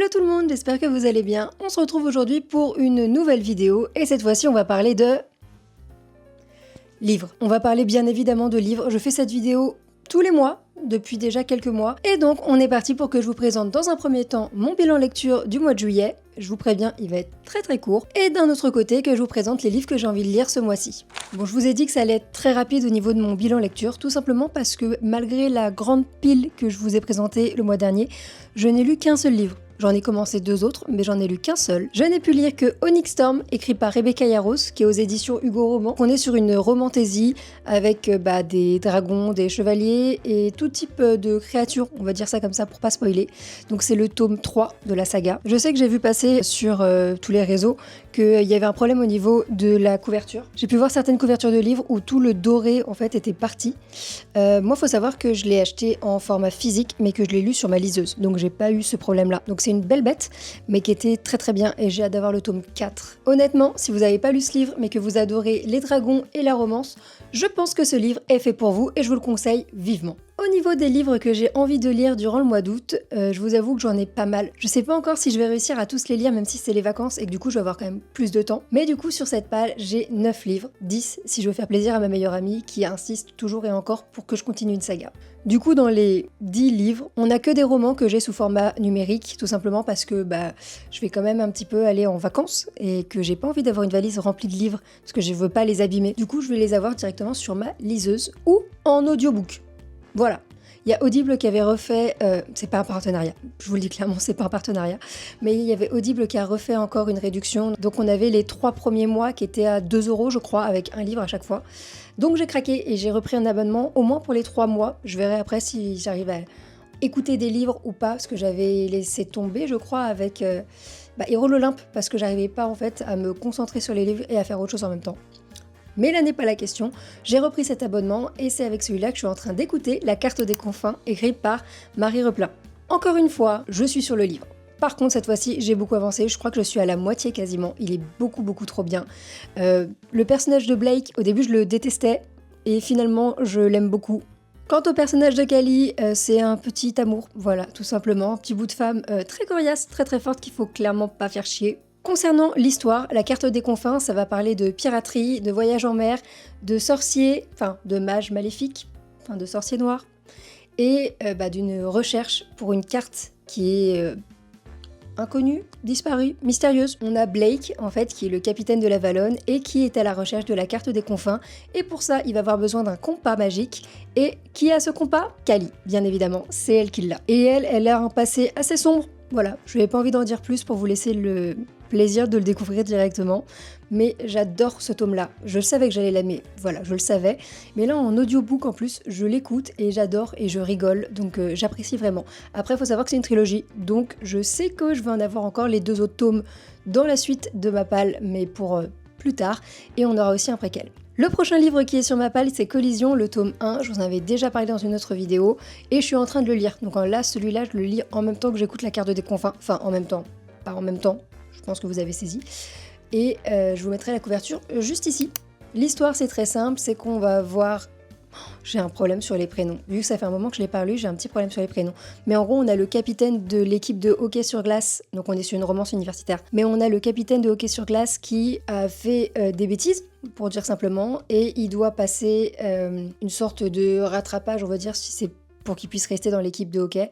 Hello tout le monde, j'espère que vous allez bien. On se retrouve aujourd'hui pour une nouvelle vidéo et cette fois-ci on va parler de livres. On va parler bien évidemment de livres. Je fais cette vidéo tous les mois, depuis déjà quelques mois. Et donc on est parti pour que je vous présente dans un premier temps mon bilan lecture du mois de juillet. Je vous préviens, il va être très court. Et d'un autre côté, que je vous présente les livres que j'ai envie de lire ce mois-ci. Bon, je vous ai dit que ça allait être très rapide au niveau de mon bilan lecture, tout simplement parce que malgré la grande pile que je vous ai présentée le mois dernier, je n'ai lu qu'un seul livre. J'en ai commencé 2 autres, mais j'en ai lu qu'un seul. Je n'ai pu lire que Onyx Storm, écrit par Rebecca Yarros, qui est aux éditions Hugo Roman. On est sur une romantaisie avec des dragons, des chevaliers et tout type de créatures, on va dire ça comme ça pour pas spoiler. Donc c'est le tome 3 de la saga. Je sais que j'ai vu passer sur tous les réseaux qu'il y avait un problème au niveau de la couverture. J'ai pu voir certaines couvertures de livres où tout le doré en fait était parti. Moi, faut savoir que je l'ai acheté en format physique, mais que je l'ai lu sur ma liseuse, donc j'ai pas eu ce problème-là. Donc c'est une belle bête, mais qui était très bien, et j'ai hâte d'avoir le tome 4. Honnêtement, si vous n'avez pas lu ce livre, mais que vous adorez les dragons et la romance, je pense que ce livre est fait pour vous, et je vous le conseille vivement. Au niveau des livres que j'ai envie de lire durant le mois d'août, je vous avoue que j'en ai pas mal. Je sais pas encore si je vais réussir à tous les lire, même si c'est les vacances et que du coup je vais avoir quand même plus de temps. Mais du coup sur cette page, j'ai 9 livres, 10 si je veux faire plaisir à ma meilleure amie qui insiste toujours et encore pour que je continue une saga. Du coup dans les 10 livres, on n'a que des romans que j'ai sous format numérique, tout simplement parce que je vais quand même un petit peu aller en vacances et que j'ai pas envie d'avoir une valise remplie de livres parce que je veux pas les abîmer. Du coup je vais les avoir directement sur ma liseuse ou en audiobook. Voilà. Il y a Audible qui avait refait, c'est pas un partenariat, je vous le dis clairement, c'est pas un partenariat, mais il y avait Audible qui a refait encore une réduction. Donc on avait les 3 premiers mois qui étaient à 2 € je crois, avec un livre à chaque fois. Donc j'ai craqué et j'ai repris un abonnement, au moins pour les 3 mois. Je verrai après si j'arrive à écouter des livres ou pas, parce que j'avais laissé tomber, je crois, avec Hero l'Olympe, parce que j'arrivais pas en fait à me concentrer sur les livres et à faire autre chose en même temps. Mais là n'est pas la question, j'ai repris cet abonnement et c'est avec celui-là que je suis en train d'écouter La Carte des Confins, écrite par Marie Replin. Encore une fois, je suis sur le livre. Par contre, cette fois-ci, j'ai beaucoup avancé, je crois que je suis à la moitié quasiment, il est beaucoup trop bien. Le personnage de Blake, au début je le détestais, et finalement je l'aime beaucoup. Quant au personnage de Kali, c'est un petit amour, voilà, tout simplement, un petit bout de femme très coriace, très forte, qu'il faut clairement pas faire chier. Concernant l'histoire, La Carte des Confins, ça va parler de piraterie, de voyage en mer, de sorciers, de mages maléfiques, de sorciers noirs, et d'une recherche pour une carte qui est inconnue, disparue, mystérieuse. On a Blake, en fait, qui est le capitaine de la Valonne et qui est à la recherche de la Carte des Confins, et pour ça, il va avoir besoin d'un compas magique. Et qui a ce compas? Kali, bien évidemment, c'est elle qui l'a. Et elle a un passé assez sombre. Voilà, je n'avais pas envie d'en dire plus pour vous laisser le plaisir de le découvrir directement, mais j'adore ce tome-là. Je savais que j'allais l'aimer, voilà, je le savais, mais là en audiobook en plus, je l'écoute et j'adore et je rigole, donc j'apprécie vraiment. Après, il faut savoir que c'est une trilogie, donc je sais que je vais en avoir encore les 2 autres tomes dans la suite de ma palle, mais pour plus tard, et on aura aussi un préquel. Le prochain livre qui est sur ma palle, c'est Collision, le tome 1, je vous en avais déjà parlé dans une autre vidéo, et je suis en train de le lire. Donc là, celui-là, je le lis en même temps que j'écoute La Carte des Confins, enfin en même temps, pas en même temps, je pense que vous avez saisi. Et je vous mettrai la couverture juste ici. L'histoire, c'est très simple, c'est qu'on va voir... J'ai un problème sur les prénoms. Vu que ça fait un moment que je l'ai pas lu, j'ai un petit problème sur les prénoms. Mais en gros, on a le capitaine de l'équipe de hockey sur glace, donc on est sur une romance universitaire. Mais on a le capitaine de hockey sur glace qui a fait des bêtises, pour dire simplement, et il doit passer une sorte de rattrapage, on va dire, si c'est pour qu'il puisse rester dans l'équipe de hockey.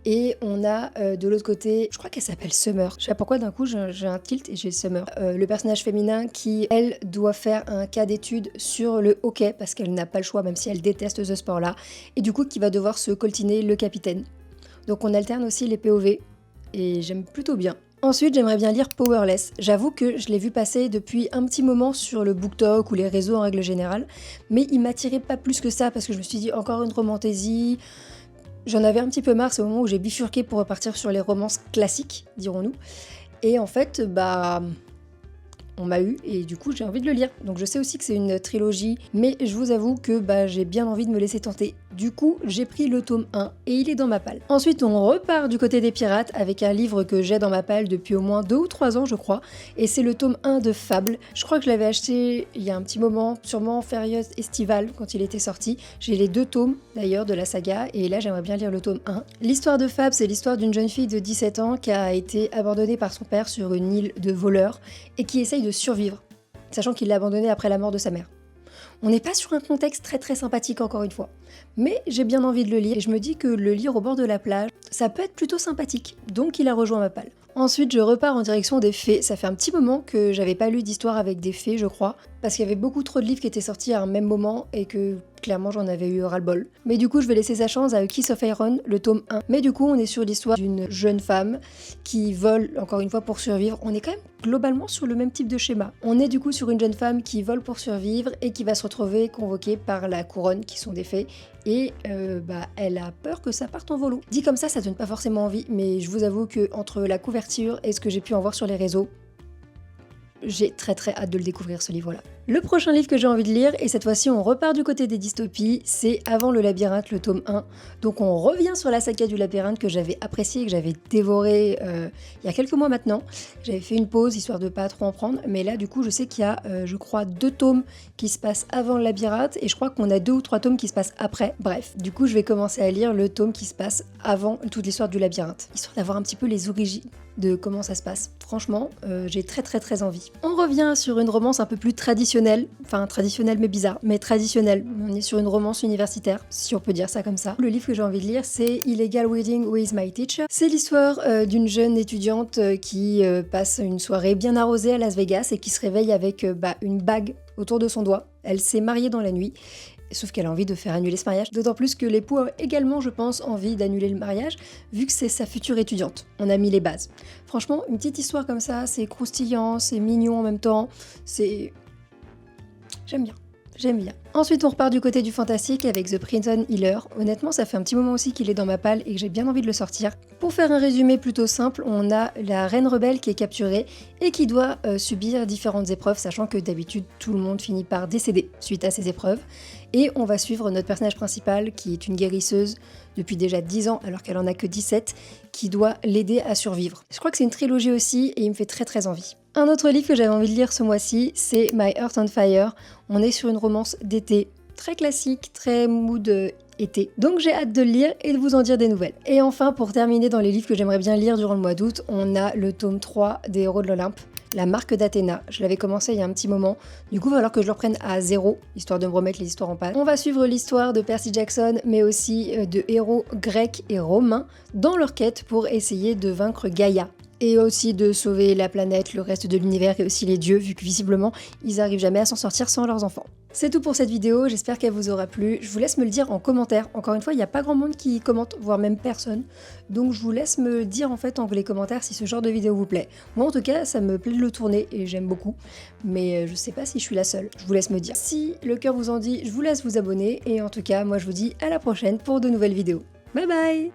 Et on a de l'autre côté, je crois qu'elle s'appelle Summer. Je sais pas pourquoi d'un coup j'ai un tilt et j'ai Summer. Le personnage féminin qui, elle, doit faire un cas d'étude sur le hockey parce qu'elle n'a pas le choix même si elle déteste ce sport-là. Et du coup qui va devoir se coltiner le capitaine. Donc on alterne aussi les POV et j'aime plutôt bien. Ensuite, j'aimerais bien lire Powerless. J'avoue que je l'ai vu passer depuis un petit moment sur le BookTok ou les réseaux en règle générale, mais il m'attirait pas plus que ça parce que je me suis dit encore une romantaisie. J'en avais un petit peu marre, c'est au moment où j'ai bifurqué pour repartir sur les romances classiques, dirons-nous. Et en fait, on m'a eu et du coup j'ai envie de le lire. Donc je sais aussi que c'est une trilogie, mais je vous avoue que j'ai bien envie de me laisser tenter Du coup, j'ai pris le tome 1 et il est dans ma palle. Ensuite, on repart du côté des pirates avec un livre que j'ai dans ma palle depuis au moins 2 ou 3 ans, je crois. Et c'est le tome 1 de Fable. Je crois que je l'avais acheté il y a un petit moment, sûrement en période estivale quand il était sorti. J'ai les 2 tomes d'ailleurs de la saga et là j'aimerais bien lire le tome 1. L'histoire de Fable, c'est l'histoire d'une jeune fille de 17 ans qui a été abandonnée par son père sur une île de voleurs et qui essaye de survivre, sachant qu'il l'a abandonnée après la mort de sa mère. On n'est pas sur un contexte très sympathique encore une fois, mais j'ai bien envie de le lire et je me dis que le lire au bord de la plage, ça peut être plutôt sympathique, donc il a rejoint ma palle. Ensuite, je repars en direction des fées. Ça fait un petit moment que j'avais pas lu d'histoire avec des fées, je crois, parce qu'il y avait beaucoup trop de livres qui étaient sortis à un même moment et que clairement j'en avais eu ras-le-bol. Mais du coup, je vais laisser sa chance à Kiss of Iron, le tome 1. Mais du coup, on est sur l'histoire d'une jeune femme qui vole, encore une fois, pour survivre. On est quand même globalement sur le même type de schéma. On est du coup sur une jeune femme qui vole pour survivre et qui va se retrouver convoquée par la couronne, qui sont des fées, et elle a peur que ça parte en volo. Dit comme ça donne pas forcément envie, mais je vous avoue que entre la couverture et ce que j'ai pu en voir sur les réseaux, j'ai très hâte de le découvrir, ce livre-là. Le prochain livre que j'ai envie de lire, et cette fois-ci on repart du côté des dystopies, c'est Avant le labyrinthe, le tome 1. Donc on revient sur la saga du labyrinthe que j'avais appréciée, que j'avais dévorée il y a quelques mois maintenant. J'avais fait une pause histoire de pas trop en prendre, mais là du coup je sais qu'il y a, je crois, 2 tomes qui se passent avant le labyrinthe, et je crois qu'on a 2 ou 3 tomes qui se passent après. Bref, du coup je vais commencer à lire le tome qui se passe avant toute l'histoire du labyrinthe, histoire d'avoir un petit peu les origines de comment ça se passe. Franchement, j'ai très envie. On revient sur une romance un peu plus traditionnelle, enfin traditionnelle mais bizarre, mais traditionnelle. On est sur une romance universitaire, si on peut dire ça comme ça. Le livre que j'ai envie de lire, c'est Illegal Wedding with My Teacher. C'est l'histoire d'une jeune étudiante qui passe une soirée bien arrosée à Las Vegas et qui se réveille avec une bague autour de son doigt. Elle s'est mariée dans la nuit. Sauf qu'elle a envie de faire annuler ce mariage, d'autant plus que l'époux a également, je pense, envie d'annuler le mariage, vu que c'est sa future étudiante. On a mis les bases. Franchement, une petite histoire comme ça, c'est croustillant, c'est mignon en même temps, c'est... J'aime bien. Ensuite, on repart du côté du fantastique avec The Prison Healer. Honnêtement, ça fait un petit moment aussi qu'il est dans ma palle et que j'ai bien envie de le sortir. Pour faire un résumé plutôt simple, on a la reine rebelle qui est capturée et qui doit subir différentes épreuves, sachant que d'habitude, tout le monde finit par décéder suite à ces épreuves. Et on va suivre notre personnage principal, qui est une guérisseuse depuis déjà 10 ans, alors qu'elle en a que 17, qui doit l'aider à survivre. Je crois que c'est une trilogie aussi, et il me fait très envie. Un autre livre que j'avais envie de lire ce mois-ci, c'est My Heart on Fire. On est sur une romance d'été, très classique, très mood été. Donc j'ai hâte de le lire et de vous en dire des nouvelles. Et enfin, pour terminer dans les livres que j'aimerais bien lire durant le mois d'août, on a le tome 3 des Héros de l'Olympe. La marque d'Athéna, je l'avais commencé il y a un petit moment, du coup il va falloir que je le reprenne à 0, histoire de me remettre les histoires en page. On va suivre l'histoire de Percy Jackson, mais aussi de héros grecs et romains dans leur quête pour essayer de vaincre Gaïa. Et aussi de sauver la planète, le reste de l'univers et aussi les dieux, vu que visiblement ils arrivent jamais à s'en sortir sans leurs enfants. C'est tout pour cette vidéo, j'espère qu'elle vous aura plu. Je vous laisse me le dire en commentaire. Encore une fois, il n'y a pas grand monde qui commente, voire même personne. Donc je vous laisse me dire en fait en les commentaires si ce genre de vidéo vous plaît. Moi en tout cas, ça me plaît de le tourner et j'aime beaucoup. Mais je sais pas si je suis la seule, je vous laisse me dire. Si le cœur vous en dit, je vous laisse vous abonner. Et en tout cas, moi je vous dis à la prochaine pour de nouvelles vidéos. Bye bye!